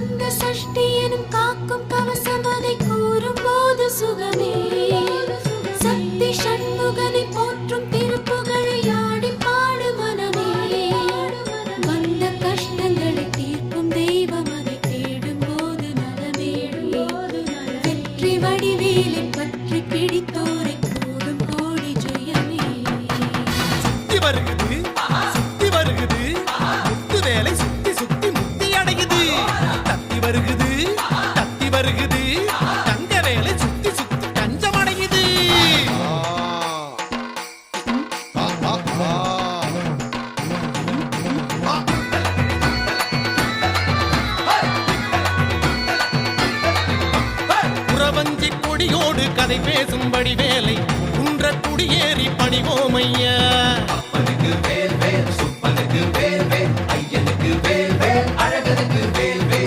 கந்த சஷ்டி எனும் காக்கும் கவசம் அதை கூறும் போது சுகமே சக்தி சண்முகனை போற்றும் திருப்புகழை ஆடி பாடு மனமே வந்த கஷ்டங்களை தீர்க்கும் தெய்வம் அதை தேடும் போது நலமே வெற்றி வடிவேலை பற்றி பிடித்தோரை கூடும் கோடி ஜெயமே சுத்தி வருகுது சுத்தி வருகுது முத்து வேலை சுத்தி சுத்தி முத்தி அடையுது தத்தி வருகுது தங்க வேலை சுத்தி சுத்தி கஞ்சம் அடையுது புறவஞ்சி கொடியோடு கதை பேசும்படி வேலை